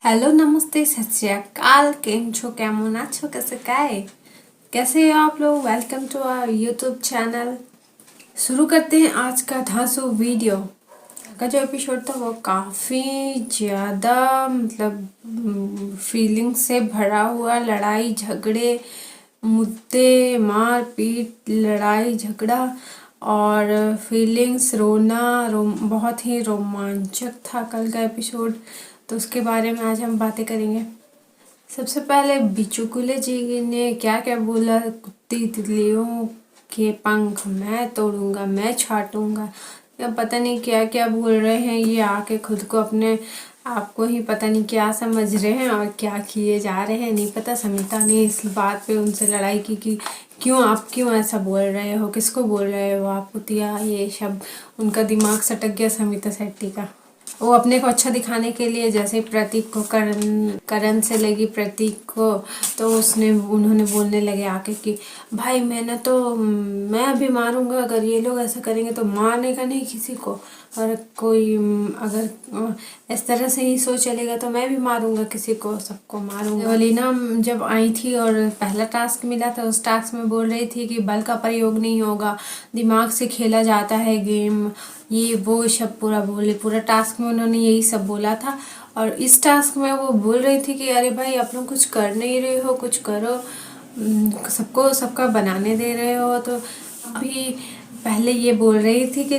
Hello नमस्ते सत श्री अकाल। केम छो, केमन आछो, कैसे हो आप लोग। Welcome to our YouTube channel. शुरू करते हैं आज का धांसू वीडियो का। जो एपिसोड था वो काफ़ी ज़्यादा मतलब फीलिंग से भरा हुआ, लड़ाई झगड़े, मुद्दे, मार पीट, लड़ाई झगड़ा और फीलिंग्स, बहुत ही रोमांचक था कल का एपिसोड। तो उसके बारे में आज हम बातें करेंगे। सबसे पहले बिचुकुले जी ने क्या क्या बोला, कुत्ती तितलियों के पंख मैं तोड़ूंगा, मैं छाटूंगा, या पता नहीं क्या क्या बोल रहे हैं। ये आके खुद को अपने आपको ही पता नहीं क्या समझ रहे हैं और क्या किए जा रहे हैं नहीं पता। समिता ने इस बात पे उनसे लड़ाई की कि क्यों ऐसा बोल रहे हो, किसको बोल रहे हो आप कुतिया, ये शब्द। उनका दिमाग सटक गया समिता शेट्टी का। वो अपने को अच्छा दिखाने के लिए, जैसे प्रतीक को करण से लगी प्रतीक को, तो उन्होंने बोलने लगे आके कि भाई मैं अभी मारूंगा, अगर ये लोग ऐसा करेंगे तो मारने का नहीं किसी को, और कोई अगर इस तरह से ही सोच चलेगा तो मैं भी मारूंगा किसी को, सबको मारूंगा। वलीना जब आई थी और पहला टास्क मिला था, उस टास्क में बोल रही थी कि बल का प्रयोग नहीं होगा, दिमाग से खेला जाता है गेम, ये वो सब पूरा टास्क में उन्होंने यही सब बोला था। और इस टास्क में वो बोल रही थी कि अरे भाई आप लोग कुछ कर नहीं रहे हो, कुछ करो, सबको सबका बनाने दे रहे हो। तो अभी पहले ये बोल रही थी कि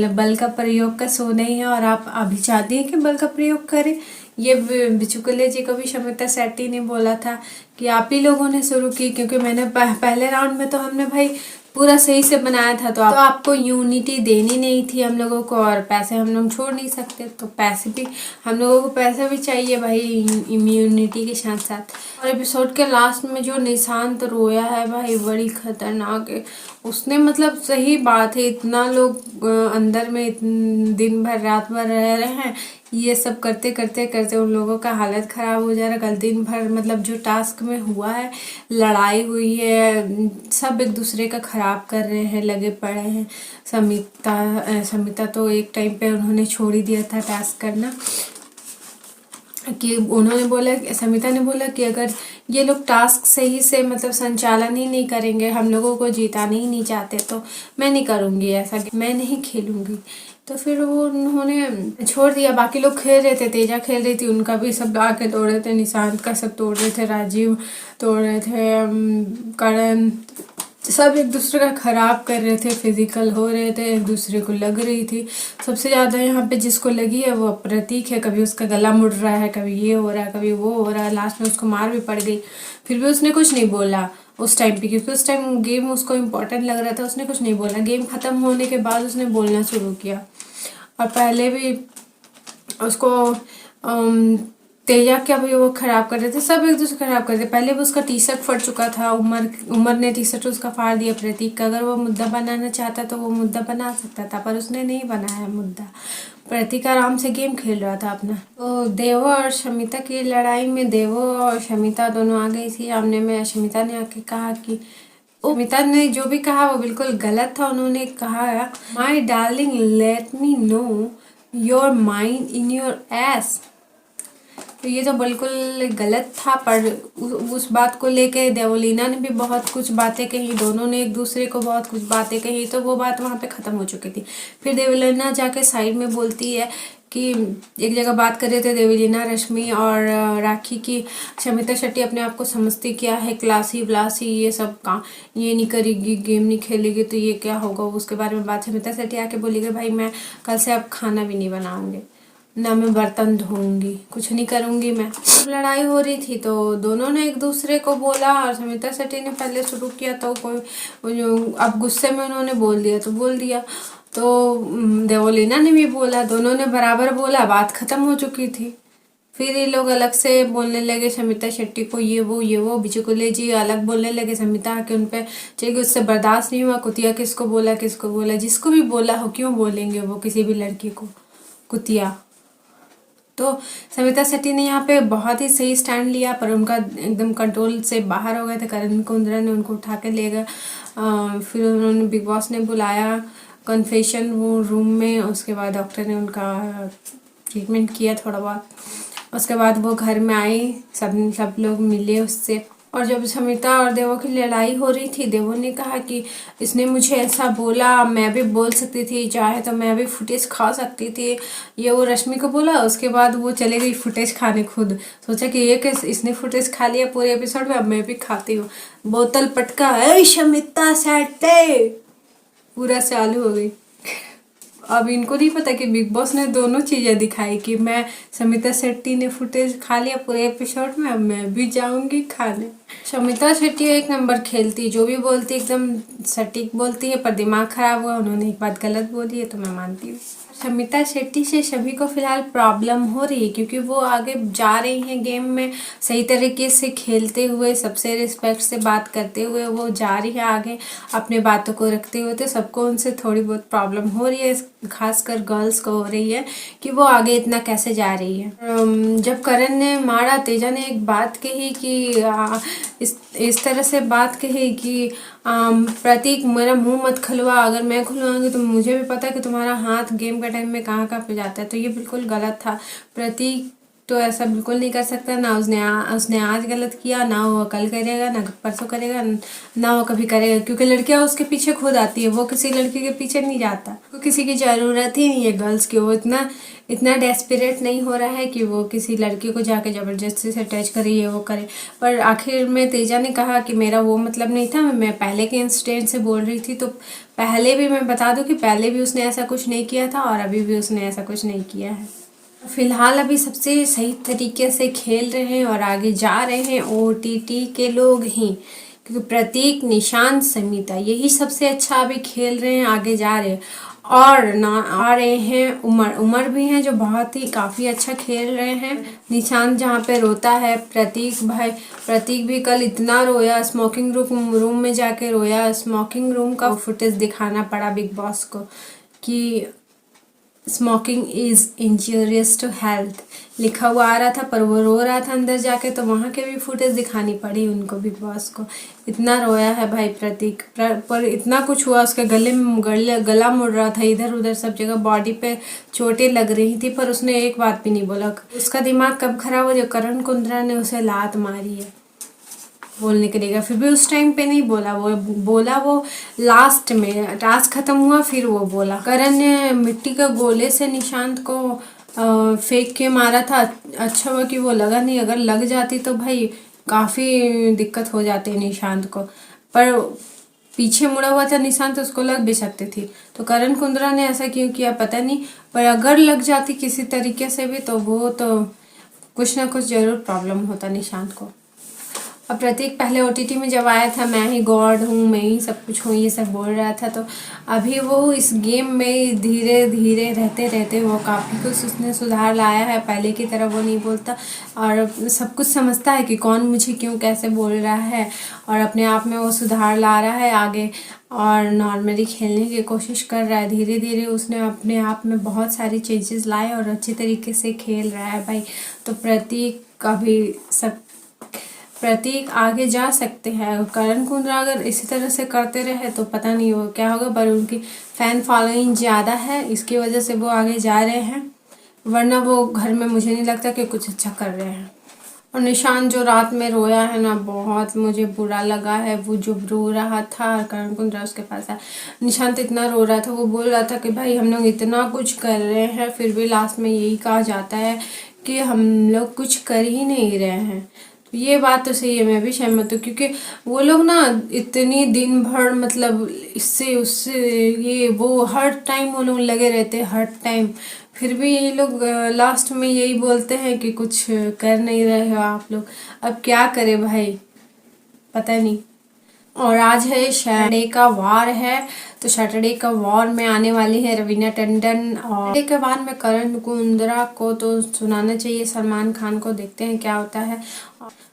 बल का प्रयोग का सो नहीं है, और आप अभी चाहती हैं कि बल का प्रयोग करें। ये बिचुकले जी को भी शमिता शेट्टी ने बोला था कि आप ही लोगों ने शुरू की, क्योंकि मैंने पहले राउंड में तो हमने भाई पूरा सही से बनाया था, तो आपको यूनिटी देनी नहीं थी हम लोगों को, और पैसे हम लोग छोड़ नहीं सकते, तो पैसे भी हम लोगों को पैसा भी चाहिए भाई इम्यूनिटी के साथ साथ। और एपिसोड के लास्ट में जो निशांत रोया है भाई, बड़ी खतरनाक है। उसने मतलब सही बात है, इतना लोग अंदर में दिन भर रात भर रह रहे हैं, ये सब करते करते करते उन लोगों का हालत ख़राब हो जा रहा है। कल दिन भर मतलब जो टास्क में हुआ है, लड़ाई हुई है, सब एक दूसरे का ख़राब कर रहे हैं, लगे पड़े हैं। समिता तो एक टाइम पे उन्होंने छोड़ ही दिया था टास्क करना, कि उन्होंने बोला, समिता ने बोला कि अगर ये लोग टास्क सही से मतलब संचालन ही नहीं करेंगे, हम लोगों को जिताना ही नहीं चाहते, तो मैं नहीं करूँगी ऐसा, मैं नहीं खेलूँगी। तो फिर वो उन्होंने छोड़ दिया। बाकी लोग खेल रहे थे, तेजा खेल रही थी, उनका भी सब आके तोड़ रहे थे, निशांत का सब तोड़ रहे थे, राजीव तोड़ रहे थे, करण, सब एक दूसरे का ख़राब कर रहे थे, फिजिकल हो रहे थे, एक दूसरे को लग रही थी। सबसे ज़्यादा यहाँ पे जिसको लगी है वो प्रतीक है, कभी उसका गला मुड़ रहा है, कभी ये हो रहा है, कभी वो हो रहा है, लास्ट में उसको मार भी पड़ गई। फिर भी उसने कुछ नहीं बोला उस टाइम पे, क्योंकि उस टाइम गेम उसको इम्पोर्टेंट लग रहा था, उसने कुछ नहीं बोला। गेम ख़त्म होने के बाद उसने बोलना शुरू किया। और पहले भी उसको तेजा क्या भी वो खराब कर रहे थे, सब एक दूसरे खराब कर रहे थे। पहले भी उसका टी शर्ट फट चुका था, उमर ने टी शर्ट उसका फाड़ दिया प्रतीक का। अगर वो मुद्दा बनाना चाहता तो वो मुद्दा बना सकता था, पर उसने नहीं बनाया मुद्दा। प्रतीक आराम से गेम खेल रहा था अपना। तो देवो और शमिता की लड़ाई में देवो और शमिता दोनों आ गई थी आमने में। शमिता ने आके कहा कि शमिता ने जो भी कहा वो बिल्कुल गलत था। उन्होंने कहा, my darling let me know your mind in your S. तो ये तो बिल्कुल गलत था, पर उस बात को लेके देवलीना ने भी बहुत कुछ बातें कही, दोनों ने एक दूसरे को बहुत कुछ बातें कही, तो वो बात वहाँ पे ख़त्म हो चुकी थी। फिर देवलीना जाके साइड में बोलती है कि एक जगह बात कर रहे थे देवलीना, रश्मि और राखी की, शमिता शेट्टी अपने आप को समझती क्या है, क्लासी व्लासी, ये सब काम ये नहीं करेगी, गेम नहीं खेलेगी तो ये क्या होगा, उसके बारे में बात। शमिता शेट्टी आके बोली कि भाई मैं कल से अब खाना भी नहीं बनाऊँगी, ना मैं बर्तन धोऊंगी, कुछ नहीं करूंगी मैं। लड़ाई हो रही थी तो दोनों ने एक दूसरे को बोला, और समिता शेट्टी ने पहले शुरू किया, तो कोई अब गुस्से में उन्होंने बोल दिया तो बोल दिया, तो देवलीना ने भी बोला, दोनों ने बराबर बोला, बात खत्म हो चुकी थी। फिर ये लोग अलग से बोलने लगे समिता शेट्टी को, ये वो बिचुकुले जी अलग बोलने लगे समिता के उन पे, चाहिए उससे बर्दाश्त नहीं हुआ। कुतिया किसको बोला, जिसको भी बोला हो, क्यों बोलेंगे वो किसी भी लड़की को कुतिया। तो समिता शेट्टी ने यहाँ पे बहुत ही सही स्टैंड लिया, पर उनका एकदम कंट्रोल से बाहर हो गए थे। करण कुंद्रा ने उनको उठा के ले गए। फिर उन्होंने बिग बॉस ने बुलाया कन्फेशन वो रूम में, उसके बाद डॉक्टर ने उनका ट्रीटमेंट किया थोड़ा बहुत। उसके बाद वो घर में आई, सब लोग मिले उससे। और जब समिता और देवो की लड़ाई हो रही थी, देवो ने कहा कि इसने मुझे ऐसा बोला, मैं भी बोल सकती थी, चाहे तो मैं भी फुटेज खा सकती थी, ये वो रश्मि को बोला। उसके बाद वो चले गई फुटेज खाने खुद। सोचा कि ये कैसे, इसने फुटेज खा लिया पूरे एपिसोड में, अब मैं भी खाती हूँ। बोतल पटका, ए समिता सेटे पूरा चालू हो गई। अब इनको नहीं पता कि बिग बॉस ने दोनों चीजें दिखाई कि मैं, समिता शेट्टी ने फुटेज खा लिया पूरे एपिसोड में, अब मैं भी जाऊंगी खाने। समिता शेट्टी एक नंबर खेलती, जो भी बोलती एकदम सटीक बोलती है, पर दिमाग खराब हुआ, उन्होंने एक बात गलत बोली है तो मैं मानती हूँ। समिता शेट्टी से सभी को फिलहाल प्रॉब्लम हो रही है, क्योंकि वो आगे जा रही हैं गेम में सही तरीके से खेलते हुए, सबसे रिस्पेक्ट से बात करते हुए वो जा रही है आगे, अपने बातों को रखते हुए। तो सबको उनसे थोड़ी बहुत प्रॉब्लम हो रही है, खासकर गर्ल्स को हो रही है कि वो आगे इतना कैसे जा रही है। जब करण ने मारा, तेजा ने एक बात कही कि इस तरह से बात कही कि प्रतीक मेरा मुंह मत खुलवा, अगर मैं खुलवाऊंगी तो मुझे भी पता है कि तुम्हारा हाथ गेम के टाइम में कहाँ कहाँ पे जाता है। तो ये बिल्कुल गलत था। प्रतीक तो ऐसा बिल्कुल नहीं कर सकता, ना उसने आज गलत किया, ना वो कल करेगा, ना परसों करेगा, ना वो कभी करेगा, क्योंकि लड़कियां उसके पीछे खुद आती है, वो किसी लड़की के पीछे नहीं जाता। वो किसी की ज़रूरत ही नहीं है गर्ल्स की, वो इतना डेस्परेट नहीं हो रहा है कि वो किसी लड़की को जाके ज़बरदस्ती से टच करे, ये वो करे। पर आखिर में तेजा ने कहा कि मेरा वो मतलब नहीं था, मैं पहले के इंसिडेंट से बोल रही थी। तो पहले भी मैं बता दूं कि पहले भी उसने ऐसा कुछ नहीं किया था और अभी भी उसने ऐसा कुछ नहीं किया है। फिलहाल अभी सबसे सही तरीके से खेल रहे हैं और आगे जा रहे हैं ओटीटी के लोग ही, क्योंकि प्रतीक, निशांत, समिता यही सबसे अच्छा अभी खेल रहे हैं, आगे जा रहे हैं। और ना आ रहे हैं उमर भी हैं जो बहुत ही काफ़ी अच्छा खेल रहे हैं। निशांत जहाँ पे रोता है, प्रतीक भी कल इतना रोया, स्मोकिंग रूम में जाके रोया। स्मोकिंग रूम का फुटेज दिखाना पड़ा बिग बॉस को कि smoking is injurious to health लिखा हुआ आ रहा था, पर वो रो रहा था अंदर जाके, तो वहाँ के भी फुटेज दिखानी पड़ी उनको, बिग बॉस को। इतना रोया है भाई प्रतीक, पर इतना कुछ हुआ, उसके गला मुड़ रहा था इधर उधर, सब जगह बॉडी पे चोटें लग रही थी, पर उसने एक बात भी नहीं बोला। उसका दिमाग कब खराब हो, जो करण कुंद्रा ने उसे लात मारी है बोलने के लिए, फिर भी उस टाइम पे नहीं बोला। वो लास्ट में टास्क खत्म हुआ फिर वो बोला। करण ने मिट्टी के गोले से निशांत को फेंक के मारा था, अच्छा हुआ कि वो लगा नहीं, अगर लग जाती तो भाई काफ़ी दिक्कत हो जाती है निशांत को। पर पीछे मुड़ा हुआ था निशांत, तो उसको लग भी सकती थी। तो करण कुंद्रा ने ऐसा क्यों किया पता नहीं, पर अगर लग जाती किसी तरीके से भी तो वो तो कुछ ना कुछ ज़रूर प्रॉब्लम होता निशांत को। अब प्रतीक पहले ओटीटी में जब आया था, मैं ही गॉड हूँ, मैं ही सब कुछ हूँ, ये सब बोल रहा था। तो अभी वो इस गेम में धीरे धीरे रहते रहते वो काफ़ी कुछ उसने सुधार लाया है, पहले की तरह वो नहीं बोलता और सब कुछ समझता है कि कौन मुझे क्यों कैसे बोल रहा है, और अपने आप में वो सुधार ला रहा है आगे और नॉर्मली खेलने की कोशिश कर रहा है। धीरे धीरे उसने अपने आप में बहुत सारी चेंजेस लाए और अच्छे तरीके से खेल रहा है भाई। तो प्रतीक आगे जा सकते हैं। करण कुंद्रा अगर इसी तरह से करते रहे तो पता नहीं वो क्या होगा, पर उनकी फ़ैन फॉलोइंग ज़्यादा है, इसकी वजह से वो आगे जा रहे हैं, वरना वो घर में मुझे नहीं लगता कि कुछ अच्छा कर रहे हैं। और निशांत जो रात में रोया है ना, बहुत मुझे बुरा लगा है। वो जो रो रहा था, करण कुंद्रा उसके पास है, निशांत इतना रो रहा था, वो बोल रहा था कि भाई हम लोग इतना कुछ कर रहे हैं फिर भी लास्ट में यही कहा जाता है कि हम लोग कुछ कर ही नहीं रहे हैं। ये बात तो सही है, मैं भी सहमत हूँ, क्योंकि वो लोग ना इतनी दिन भर मतलब इससे उससे ये वो हर टाइम वो लोग लगे रहते हैं, हर टाइम, फिर भी ये लोग लास्ट में यही बोलते हैं कि कुछ कर नहीं रहे हो आप लोग। अब क्या करें भाई, पता नहीं। और आज है सैटरडे का वार है, तो सैटरडे का वार में आने वाली है रवीना टंडन, और सैटरडे के बाद में करण कुंद्रा को तो सुनाना चाहिए सलमान खान को, देखते हैं क्या होता है।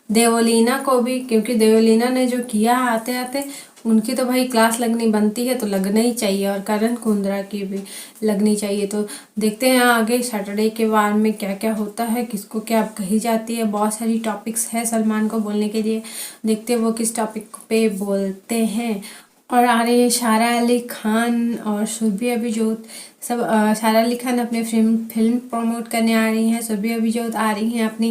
देवलीना को भी, क्योंकि देवलीना ने जो किया आते आते, उनकी तो भाई क्लास लगनी बनती है, तो लगना ही चाहिए, और करण कुंद्रा की भी लगनी चाहिए। तो देखते हैं आगे सैटरडे के वार में क्या क्या होता है, किसको क्या कही जाती है। बहुत सारी टॉपिक्स है सलमान को बोलने के लिए, देखते हैं वो किस टॉपिक पे बोलते हैं। और आ रही है सारा अली खान और सुरभि अभिजोत। सब सारा अली खान अपने फिल्म प्रमोट करने आ रही हैं, सुरभि अभिजोत आ रही हैं अपनी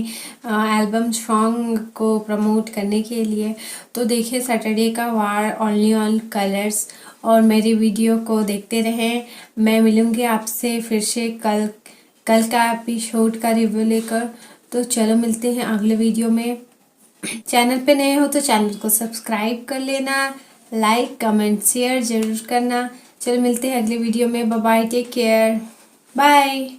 एल्बम सॉन्ग को प्रमोट करने के लिए। तो देखिए सैटरडे का वार ओनली ऑन कलर्स, और मेरी वीडियो को देखते रहें। मैं मिलूँगी आपसे फिर से कल का एपिसोड का रिव्यू लेकर। तो चलो मिलते हैं अगले वीडियो में। चैनल पे नए हो तो चैनल को सब्सक्राइब कर लेना, लाइक कमेंट शेयर जरूर करना। चलो मिलते हैं अगले वीडियो में। Bye bye, take care, bye.